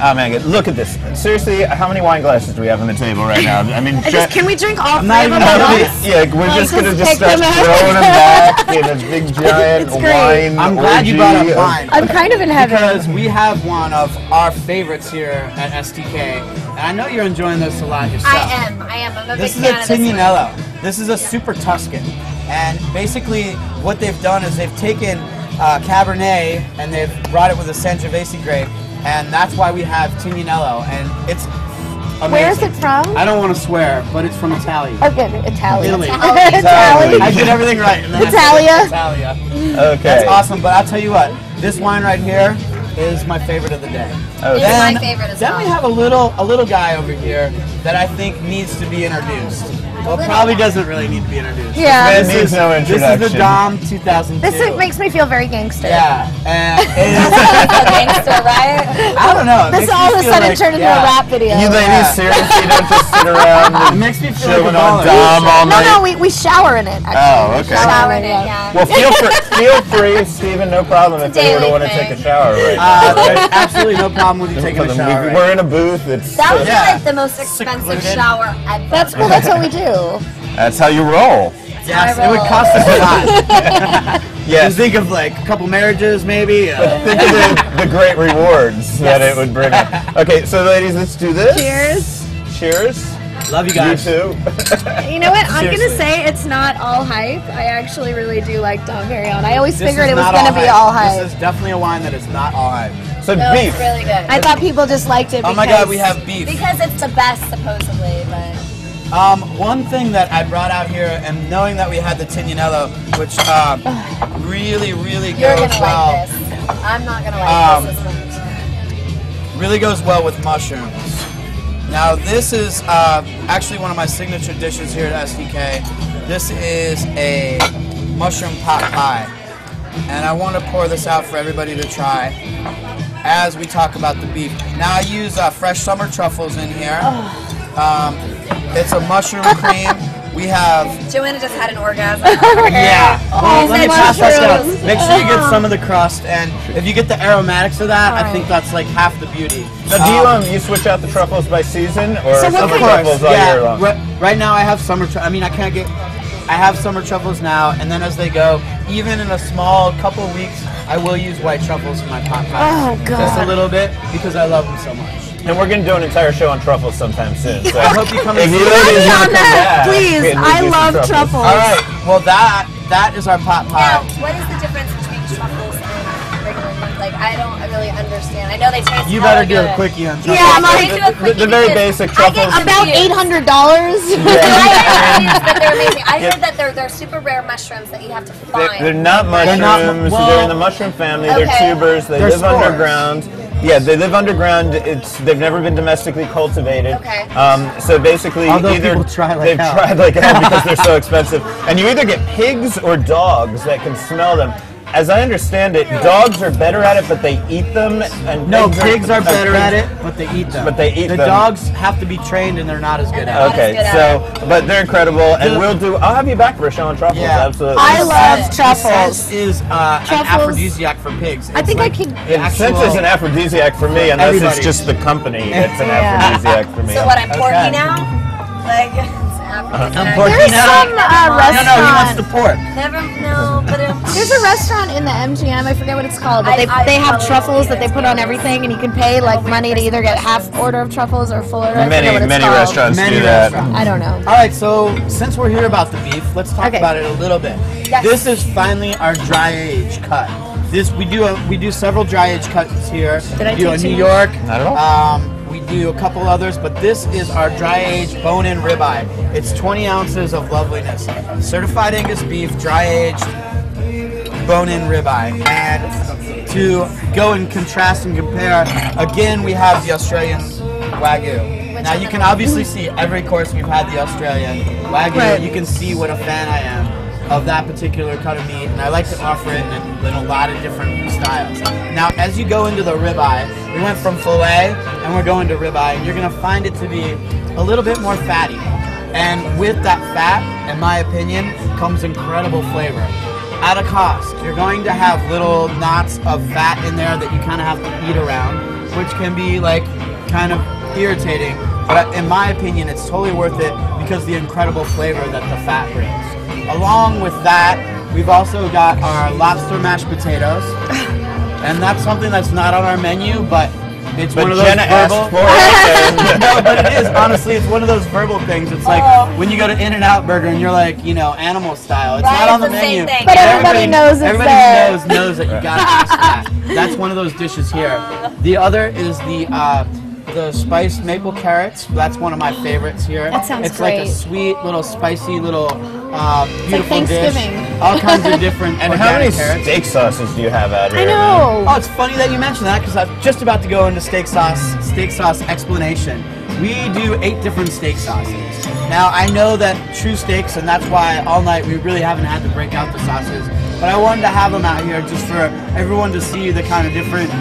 Oh man, look at this. Seriously, how many wine glasses do we have on the table right now? I mean, can we drink all 3 of them? Yeah, we're just gonna start throwing them back in a big giant wine. I'm glad you brought up wine. I'm kind of in heaven. Because we have one of our favorites here at STK, and I know you're enjoying this a lot yourself. I am. I'm a big fan of this one. This is a Tignanello. This is a super Tuscan, and basically what they've done is they've taken Cabernet and they've brought it with a Sangiovese grape, and that's why we have Tignanello, and it's amazing. Where is it from? I don't want to swear, but it's from Italy. Okay, Italian. Italy. Italy. I did everything right. Italia. Italia. Okay. That's awesome, but I'll tell you what, this wine right here is my favorite of the day. Okay. It's my favorite as well. Then we have a little guy over here that I think needs to be introduced. Well, probably doesn't really need to be introduced. Yeah. This needs no introduction. This is the Dom 2002. This makes me feel very gangster. Yeah. And gangster, right? I don't know. This all of a sudden turned into a rap video. You ladies seriously don't just sit around and it makes me feel chilling like on Dom all night? No, we shower in it, actually. Oh, okay. Shower in it, yeah. Well, feel free, Stephen, no problem if you were to want to take a shower right now. There's absolutely no problem with you taking a shower. We're in a booth. It's That would be like the most expensive shower ever. That's what we do. That's how you roll. Yes, it would cost us a lot. Yes. Think of like a couple marriages, maybe. Think of the great rewards that it would bring up. Okay, so ladies, let's do this. Cheers. Cheers. Love you guys. You too. You know what? I'm going to Seriously. say it's not all hype. I actually really do like Dom Perignon. I always This figured is it was not going to be all hype. This is definitely a wine that is not all hype. So No, beef. it's really good. I thought people just liked it Oh because... my God, we have beef. Because it's the best, supposedly, but... One thing that I brought out here, and knowing that we had the Tignanello, which really You're goes gonna well. like this. I'm not gonna like this as much. Really goes well with mushrooms. Now this is actually one of my signature dishes here at STK. This is a mushroom pot pie, and I want to pour this out for everybody to try as we talk about the beef. Now I use fresh summer truffles in here. It's a mushroom cream. We have... Joanna just had an orgasm. Yeah. Well, let me pass that mushrooms. down. Make sure you get some of the crust, and if you get the aromatics of that, I think that's like half the beauty. Now, do you switch out the truffles by season, or So what summer kind- truffles all year long? Right now I have summer. I mean, I have summer truffles now, and then as they go, even in a small couple of weeks, I will use white truffles in my pot pie. Oh, God. Just a little bit because I love them so much. And we're going to do an entire show on truffles sometime soon. So I hope you come if and you see ladies us. want to come back, Please, we can I do some love truffles. All right. Well, that is our pot Now, pie. what is the difference between truffles and regular ones? Like, I don't really understand. I know they taste You better do good. a quickie on truffles. Yeah, I'm Can I do a quickie the very because basic I get truffles. About confused. $800. I get confused, but they're amazing. I heard that they're super rare mushrooms that you have to find. They're not mushrooms. They're in the mushroom family. They're Okay. tubers. They They're live spores. underground. Yeah, they live underground. They've never been domestically cultivated. Okay. So basically, Although either people try like they've hell. tried like hell because they're so expensive, and you either get pigs or dogs that can smell them. As I understand it, dogs are better at it, but they eat them. And No, pigs are better at it, but they eat them. But they eat the them. dogs have to be trained, and they're not as good at it. Okay, Not as so but they're incredible, and I'll have you back for a show on truffles. Yeah. Absolutely. I love The truffles. scent is an Truffles. aphrodisiac for pigs. I It's think like I could... It sense is an aphrodisiac for me, unless Everybody. it's just the company that's an Yeah. aphrodisiac for me. So what, I'm porky Okay. now? Like, it's aphrodisiac. porky There's now. some No, he wants the restaurant. pork. Never, no, but There's a restaurant in the MGM, I forget what it's called, but I they have probably truffles that they do. put on everything, and you can pay like money to either get half order of truffles or full order. I forget what it's Many called. restaurants Many do that. restaurants. I don't know. All right, so since we're here about the beef, let's talk Okay. about it a little bit. Yes. This is finally our dry age cut. We do several dry age cuts here. Did I we do take a too New much? York. Not at all. We do a couple others, but this is our dry age bone-in ribeye. It's 20 ounces of loveliness, certified Angus beef, dry aged bone-in ribeye. And to go and contrast and compare, again we have the Australian Wagyu. Now you can obviously see every course we've had the Australian Wagyu. Right. You can see what a fan I am of that particular cut of meat, and I like to offer it in a lot of different styles. Now, as you go into the ribeye, we went from filet and we're going to ribeye, and you're going to find it to be a little bit more fatty. And with that fat, in my opinion, comes incredible flavor. At a cost, you're going to have little knots of fat in there that you kind of have to eat around. which can be like kind of irritating. But in my opinion, it's totally worth it because of the incredible flavor that the fat brings. Along with that, we've also got our lobster mashed potatoes, and that's something that's not on our menu, but it's one of those Jenna verbal. asked for it. No, but it is honestly. It's one of those verbal things. It's like when you go to In-N-Out Burger and you're like, you know, animal style. It's Right, not on the it's the same menu, thing. But everybody knows it's everybody there. knows that you gotta ask that. That's one of those dishes here. The other is the spiced maple carrots. That's one of my favorites here. That sounds It's like a great. sweet little spicy little beautiful Thanksgiving. dish. All kinds of different And how many organic carrots. steak sauces do you have out here? I know. Oh, it's funny that you mentioned that because I'm just about to go into steak sauce explanation. We do 8 different steak sauces. Now, I know that true steaks, and that's why all night we really haven't had to break out the sauces, but I wanted to have them out here just for everyone to see the kind of different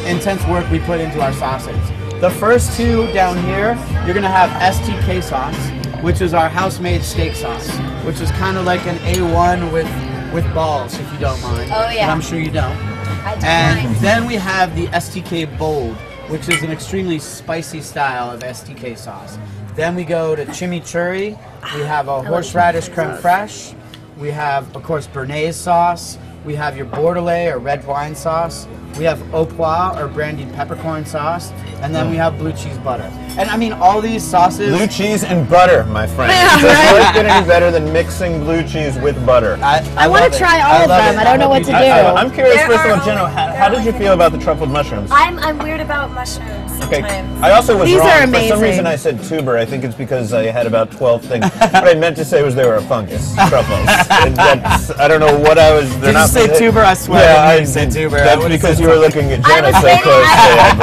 intense work we put into our sauces. The first 2 down here, you're gonna have STK sauce, which is our house-made steak sauce, which is kind of like an A1 with balls, if you don't mind. Oh, yeah. And I'm sure you don't. I don't And mind. then we have the STK Bold, which is an extremely spicy style of STK sauce. Then we go to chimichurri. We have a horseradish creme fraiche. We have, of course, béarnaise sauce. We have your bordelais or red wine sauce. We have au pois or brandied peppercorn sauce. And then we have blue cheese butter. And I mean, all these sauces. Blue cheese and butter, my friend. Yeah, Does right? life get any better than mixing blue cheese with butter? I want love to it. try all of love them. it. I don't know what to do. I'm curious, There first of are all, Jenna, only- how did you feel about the truffled mushrooms? I'm weird about mushrooms Okay, sometimes. I also was These wrong. are For some amazing. reason I said tuber. I think it's because I had about 12 things. What I meant to say was they were a fungus, truffles. And that's, I don't know what I was... Did you say tuber? I swear. Yeah, I I didn't say tuber. I That's would've because said you were something. looking at I Jenna was so waiting- closely, I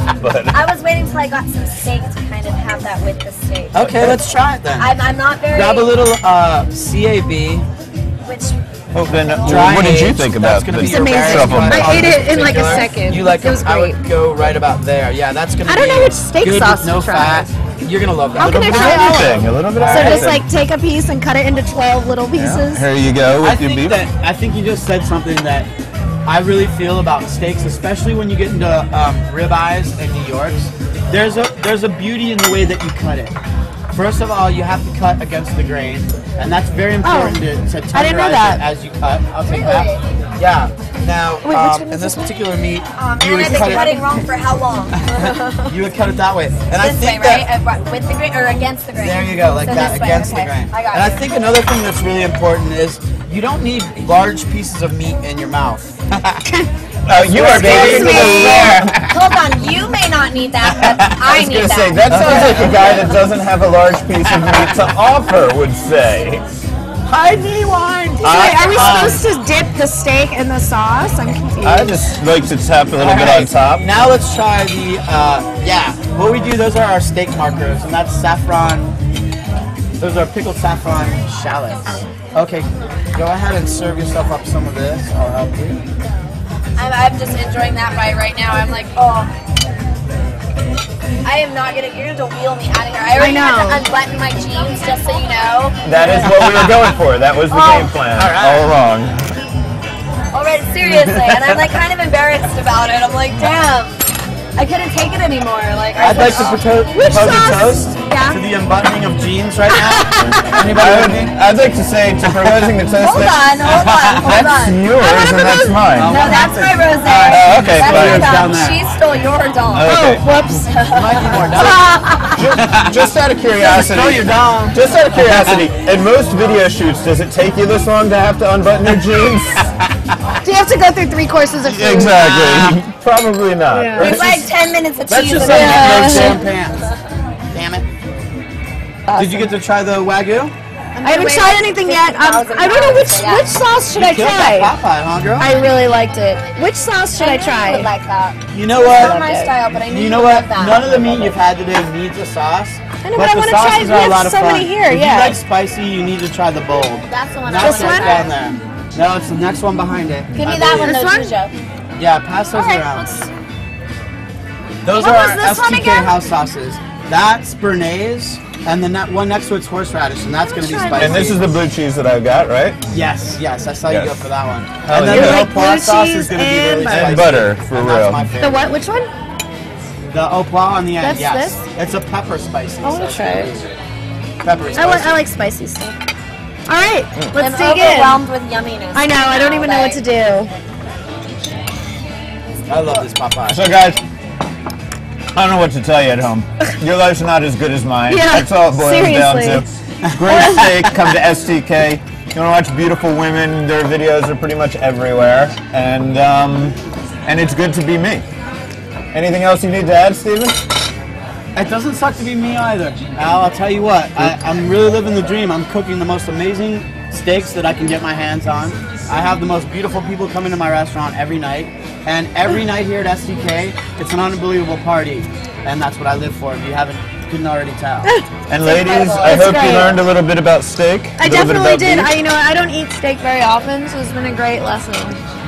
believe. But I was waiting till I got some steak to kind of have that with the steak. Okay, let's try it then. I'm not very. Grab a little CAB. Which oh, then, Dry what did you aged. think That's about gonna the be your amazing. best truffle? one. I On ate this it in like a particular, second. You like It was I would great. go right about there. Yeah, that's gonna I be don't know which steak good sauce with no to try. fat. You're gonna love that. How can I A little try bit of all of everything, a little bit of So just everything. like take a piece and cut it into 12 little pieces. Here you go I with your think beef. I think you just said something that I really feel about steaks, especially when you get into ribeyes and New Yorks. There's a beauty in the way that you cut it. First of all, you have to cut against the grain, and that's very important to tenderize I didn't know that. it as you cut. I'll take Really? that. Yeah. Now, Wait, which one in is this this one? particular meat, man, you would I've been cut cutting it. wrong for how long? You would cut it that way, and I This way, think right? that. With the grain or against the grain? There you go, like So that, this way, against okay. the grain. I got And I you. think another thing that's really important is you don't need large pieces of meat in your mouth. You are getting to the floor. Hold on, you may not need that, but I I was need going to say, that. that sounds like a guy that doesn't have a large piece of meat to offer would say. Hi, D-Wine! Wait, are we supposed to dip the steak in the sauce? I'm confused. I just like to tap a little bit on top. Now let's try the, what we do, those are our steak markers, and that's saffron, those are pickled saffron shallots. Okay, go ahead and serve yourself up some of this, I'll help you. I'm just enjoying that bite right now. I'm like, oh. I am not gonna. You're gonna wheel me out of here. I already had to unbutton my jeans, just so you know. That is what we were going for. That was the game plan all along. Already, seriously, and I'm like kind of embarrassed about it. I'm like, damn, I couldn't take it anymore. Like, I'd like to propose a toast Yeah. to the unbuttoning of jeans right now. Anybody with me? I'd like to say to proposing the toast. Hold on. That's yours and that's mine. No, that's my rose. Okay, That's fine. my Down dog. there. She stole your dog. Okay. Whoops. Might be more done. Just out of curiosity. Throw your dong. Just out of curiosity, in most video shoots, does it take you this long to have to unbutton your jeans? Do you have to go through 3 courses of food? Exactly. Probably not. Yeah. Right? It's like 10 minutes of Let's cheese. just in say it. no sham pants. Damn it. Did you get to try the Wagyu? I haven't tried anything yet. I don't know which sauce should I Killed that try. Popeye, huh, girl? I really liked it. Which sauce should I would try? like that. You know It's what? not my style, but I knew You know would what? love that. None of the meat you've had today needs a sauce. I know, but but I the wanna try- sauces we are a have lot of so fun. many here, If yeah. you like spicy, you need to try the bold. That's the one I That's This right one? down there. No, it's the next one behind it. Give me I that believe. one, This though, one? Jujo. Yeah, pass those Alright, around. let's- Those What are was our this one STK again? house sauces. That's béarnaise, and the one next to it's horseradish, and that's going to be try spicy. And this is the blue cheese that I got, right? Yes, I saw Yes. you go for that one. Hell And then yeah. the You like au pois blue sauce is cheese going to be and really butter. spicy. And butter, for and real. That's my The favorite. what? Which one? The au pois on the end, That's yes. this? It's a pepper spicy. I want to try it. Pepper spicy. I like spicy stuff. All right, let's I'm dig in. overwhelmed with yumminess. I know. I don't even know what to do. I love this Popeye. So guys, I don't know what to tell you at home. Your life's not as good as mine. Yeah, That's all it boils down to. seriously. Great steak, come to STK. You want to watch beautiful women, their videos are pretty much everywhere. And it's good to be me. Anything else you need to add, Stephen? It doesn't suck to be me either. Al, I'll tell you what, I'm really living the dream. I'm cooking the most amazing steaks that I can get my hands on. I have the most beautiful people coming to my restaurant every night. And every night here at STK, it's an unbelievable party. And that's what I live for, if you couldn't already tell. And ladies, I hope you learned a little bit about steak. I definitely did. I don't eat steak very often, so it's been a great lesson.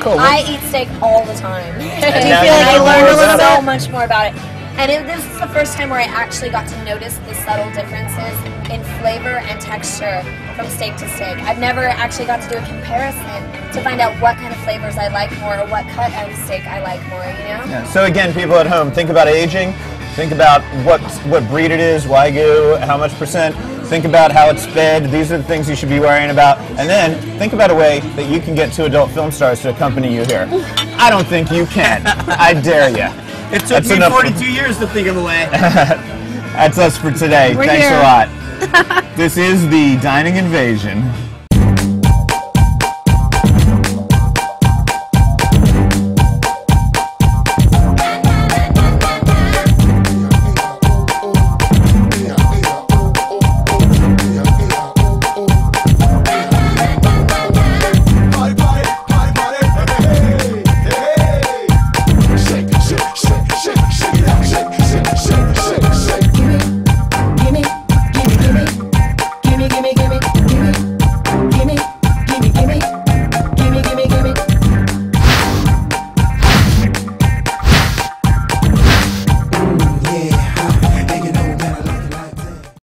Cool. I eat steak all the time. Do you feel like you learned a little bit? So much more about it. And this is the first time where I actually got to notice the subtle differences in flavor and texture from steak to steak. I've never actually got to do a comparison to find out what kind of flavors I like more or what cut of steak I like more, you know? Yeah. So again, people at home, think about aging. Think about what breed it is, Wagyu, how much percent. Think about how it's fed. These are the things you should be worrying about. And then think about a way that you can get 2 adult film stars to accompany you here. I don't think you can. I dare you. It took me 42 years to think of a way. That's us for today. We're Thanks here. a lot. This is the Dining Invasion.